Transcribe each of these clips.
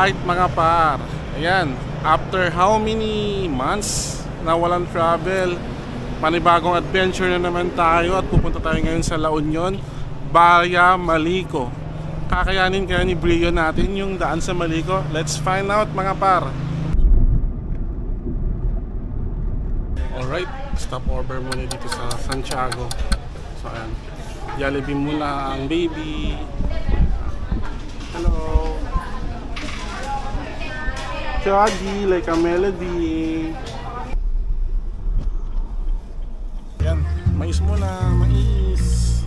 Alright mga par, ayan, after how many months na walang travel, panibagong adventure na naman tayo at pupunta tayo ngayon sa La Union via Malico. Kakayanin kaya ni Brio natin yung daan sa Malico? Let's find out mga par. Alright, stop over muna dito sa Santiago. So ayan, Jollibee muna ang baby. Hello Chuggy, like a melody. Yan, mais muna, mais.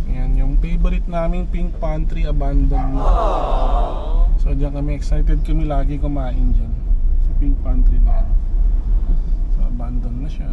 Yan, yung favorite naming Pink Pantry abandoned. So diyan kami, excited kami lagi kumain dyan sa Pink Pantry na. So abandoned na siya.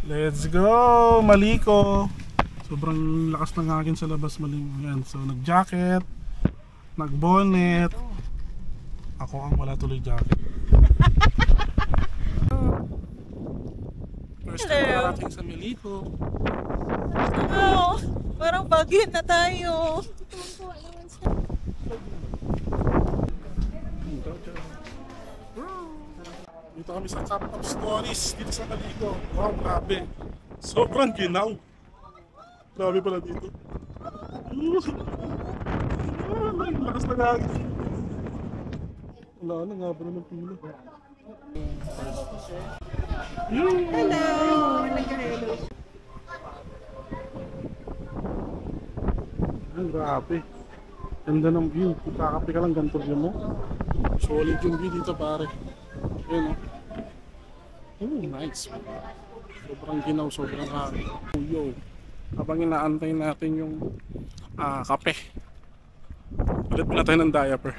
Let's go! Malico! Sobrang lakas ng hangin sa labas, Malico. Yan. So nag-jacket, nag-bonnet. Ako ang wala tuloy jacket. First time parating sa Malico. Oh, parang bagay na tayo. Dito kami sa Cup of Stories dito sa Malico. Wow, grabe. Sobrang ginaw. Grabe pala dito. Ay, lakas na hangin. Wala na nga pala ng pila. Hello! Ay, grabe. Ganda ng view. Kung kakape ka lang, ganito view mo. Solid yung view dito pare. Ayan o. Oh, nice. Sobrang ginaw, sobrang hangin. Yo. Habang inaantay natin yung kape, ulit muna tayo ng diaper.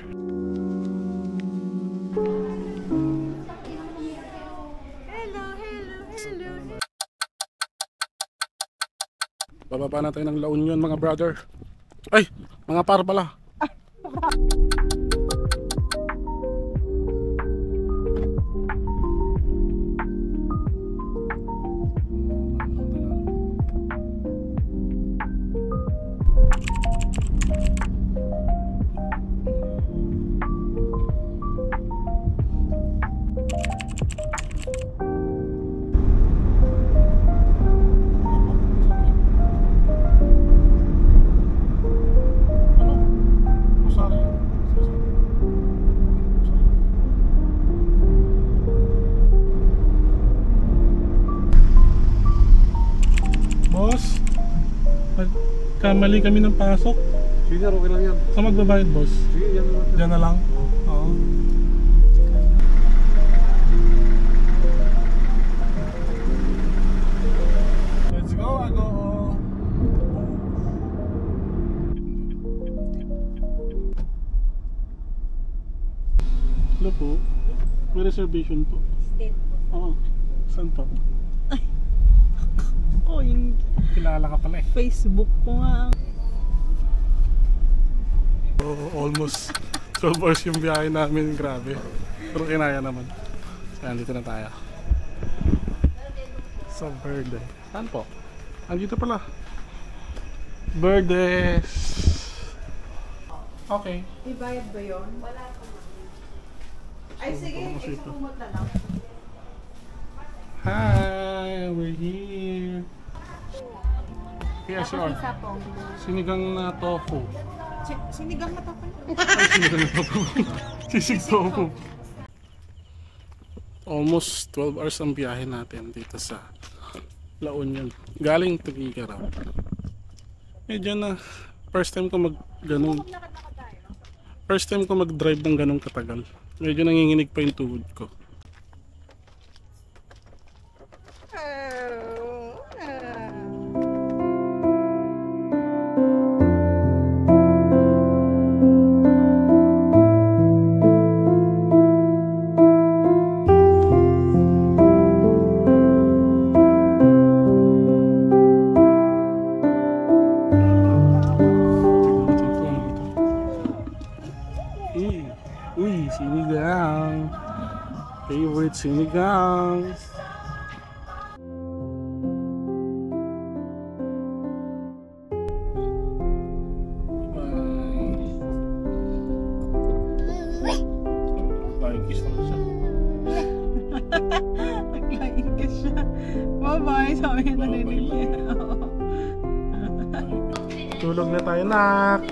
Hello, hello, hello. Bababa na tayo ng La Union mga brother. Ay, mga par pala. Boss, kamali kami ng pasok. Sige, okay lang yan. Saan magbabayad, boss? Sige, yan naman. Diyan na lang? Oo. Let's go, Ago! Hello po. May reservation po. State po. Oo. Saan po? Oh, yung Kilala ka pala eh. Facebook ko nga. So, almost 12 hours yung biyahe namin. Grabe. Pero kinaya naman. Kaya dito na tayo. Sa Verde. Saan po? Andito pala. Verdes. Okay. Ibayad ba yun? Wala po. Ay, sige. Exumot na lang. Hi, we're here. Kaya sure. Sinigang na tofu. Sinigang na tofu. Ay, sinigang na tofu. Sisig tofu. Almost 12 hours ang biyahe natin dito sa La Union. Galing Tuguegarao. Medyo na first time ko mag-drive ng ganong katagal. Medyo nanginginig pa yung tuhod ko. Uy, sinigang. Favorite sinigang. Flying kiss naman siya. Naglaing ka siya. Bye-bye. Sabi niya narinig niya. Tulog na tayo, nak.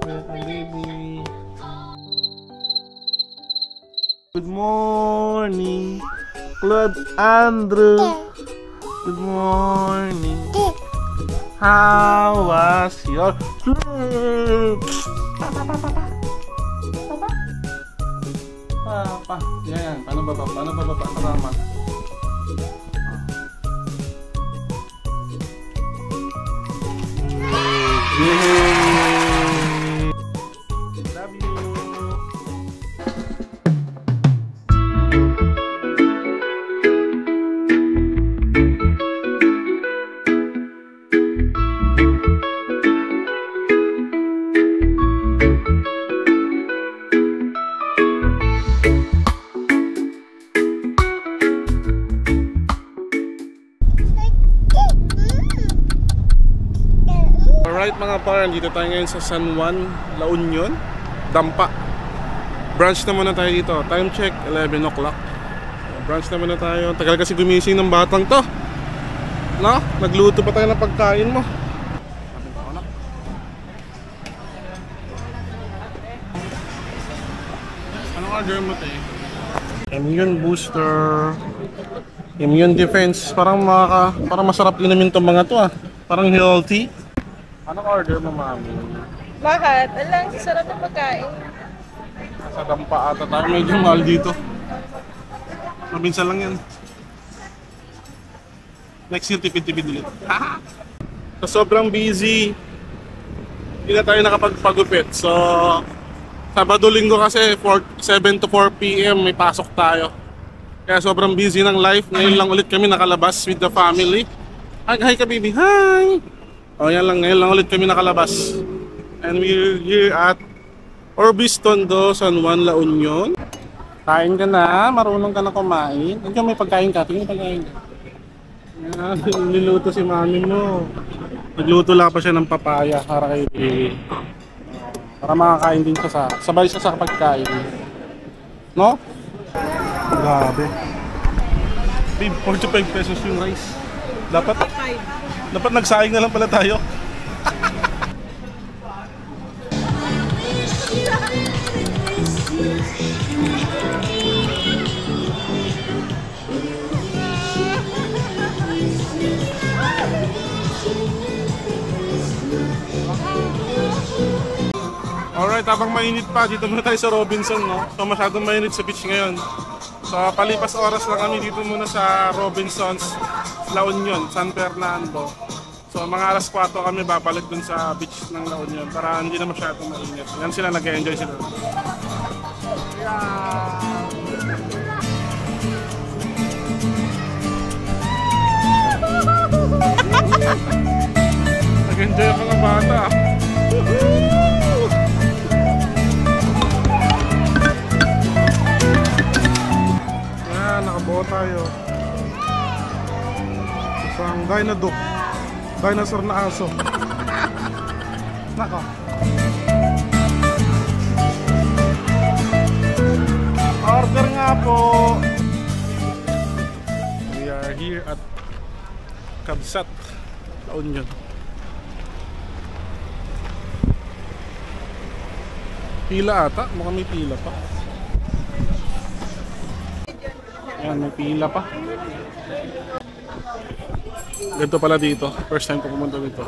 Welcome, baby. Good morning, Claude Andrew. Good morning. How was your sleep? Papa. Yan. Paano baba? Paano baba? Tama. Love you. Alright mga par, dito tayo ngayon sa San Juan, La Union, Dampa. Brunch na muna tayo dito. Time check, 11 o'clock. Brunch na muna tayo. Tagal kasi gumising ng batang to. No? Nagluto pa tayo ng pagkain mo. Anong order mo tayo? Immune booster. Immune defense. Parang masarap inumin itong mga to ah. Parang healthy. Anong order mo, mami? Bakit? Alang, sarap ng pagkain. Sa Dampa ata tayo. Medyo mahal dito. Mabinsan lang yan. Next year, tipid-tipid ulit. So, sobrang busy. Hindi na tayo nakapagpagupit. So, Sabado-Linggo kasi 7 to 4 p.m. may pasok tayo. Kaya sobrang busy ng life. Ngayon lang ulit kami nakalabas with the family. Hi ka, baby. Hi! O yan lang, ngayon lang ulit kami nakalabas. And we're here at Orbis Tondo, San Juan, La Union. Kain ka na, marunong ka na kumain. Nandiyan may pagkain ka, tingin pagkain ka. Yan, niluto si mami mo. Nagluto lang pa siya ng papaya para kay baby. Para makakain din siya sabay siya sa pagkain. No? Grabe. Babe, 45 pesos yung rice. Dapat nagsaing na lang pala tayo. Alright, habang mainit pa, dito muna tayo sa Robinson, no? So masyadong mainit sa beach ngayon. So palipas oras lang kami dito muna sa Robinsons, La Union, San Fernando. So mga alas 4 kami babalik dun sa beach ng La Union para hindi na masyadong mainit. Yan sila, nag-enjoy sila. Nag-enjoy ang mga bata. Yan, nakabuo tayo. Isang dinosaur na aso. Nako. Order nga po. We are here at Kabsat, La Union. Pila ata, mukhang may pila pa. Ayan, may pila pa. Ganito pala dito. First time ko pumunta dito.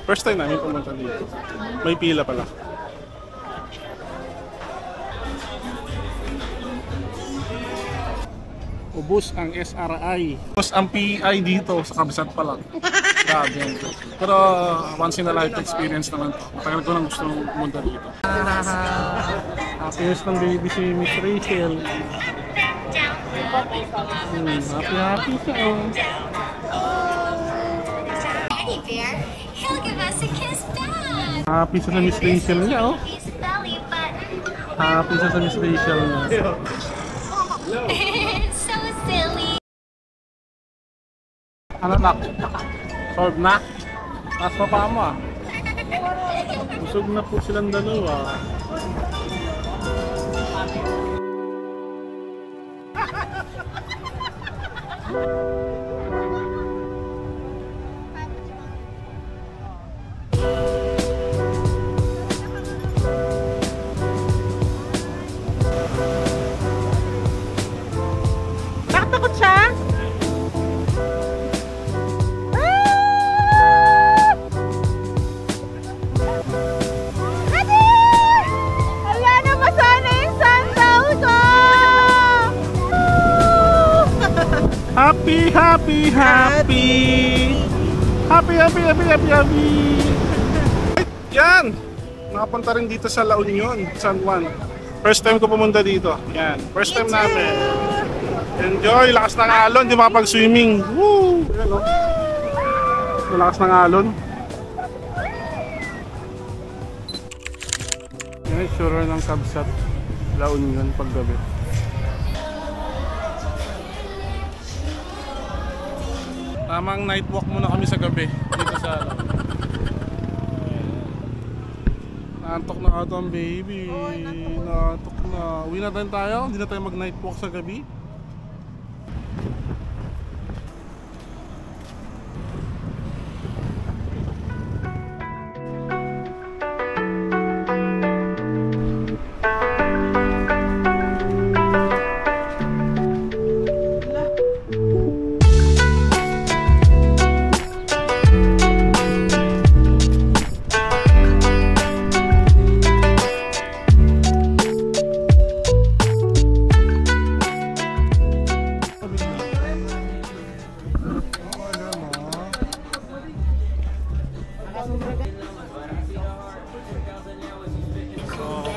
First time namin pumunta dito. May pila pala. Ubus ang SRI. Ubus ang PI dito sa Kabsat pa lang. Grabe yan. Pero once in a lifetime experience naman to. Matagal ko nang gusto pumunta dito. Happiness ng baby si Miss Rachel. Happy siya. Teddy bear, he'll give us a kiss back. Happy siya sa Miss Rachel niya, oh. His belly button. Happy siya sa Miss Rachel niya. So silly. Ano nak? Solve na? Taas pa pa mo ah. Busog na po silang dalawa. Nakatakot siya? Wala na masana yung sandaw ko! Happy, happy, happy! Happy, happy, happy, happy, happy! Yan! Nakapunta rin dito sa La Union, San Juan. First time ko pumunta dito. Yan, first time namin. Enjoy! Lakas ng alon, di makapag-swimming. Woo! Yan, oh. Lakas ng alon. Yan, sure ng Kabsat, La Union paggabi. Tamang night walk muna kami sa gabi dito sa naantok na ata ang baby. Naantok na. Uwi na tayo. Hindi na tayo mag night walk sa gabi.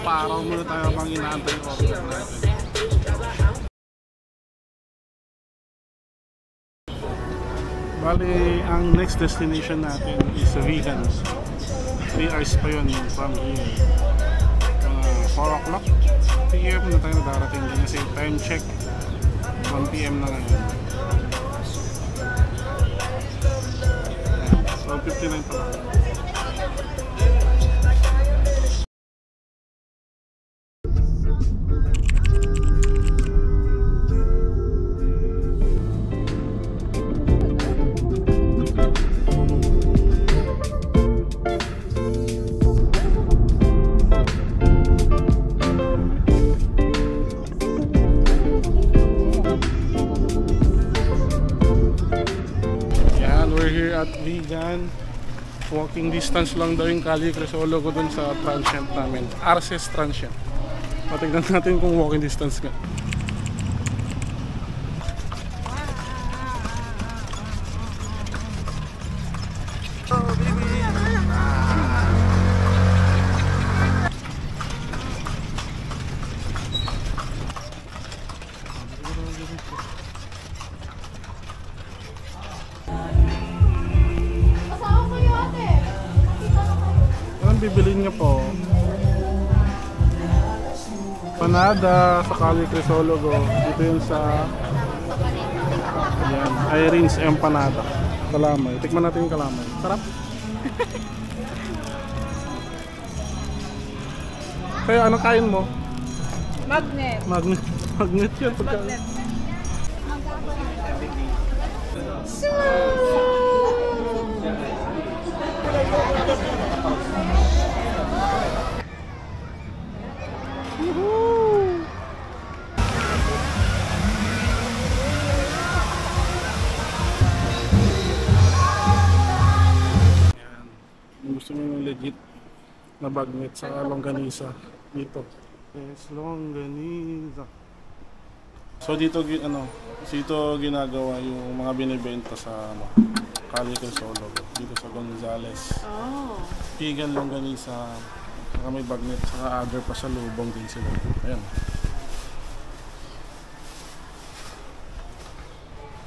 Paaraw muna tayo habang inaantay yung order natin. Bali, ang next destination natin is Vegan. 3 hours pa yun from here. 4 o'clock PM na tayo darating din kasi time check 1 PM na ngayon. So 59 pa lang. At Vegan, walking distance lang daw yung Calle Crisolo ko dun sa transient namin, Arces Transient. Patignan natin kung walking distance ka. bibilin niyo po? Panada sa Calle Crisologo. Dito yun sa ayan, Irene's Empanada. Kalamay. Tikman natin yung kalamay. Sarap. Kaya ano kain mo? Magnet. Magnet. Magnet yan. Magnet. Yan. Kung gusto nyo yung legit na bagnet sa longganisa dito. Yes, longganisa. So dito ginagawa yung mga binibenta sa Calle Crisologo dito sa Gonzales. Oh. Vegan longganisa, saka may bagnet, saka other pa sa lubong din sila. Ayan.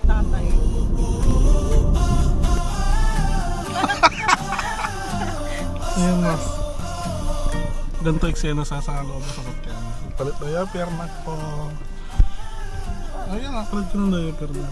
Tatay. Ayan na. Ganito eksena sa loob sa sakyan. Palit na diaper na po. Ayan, palit ko ng diaper na.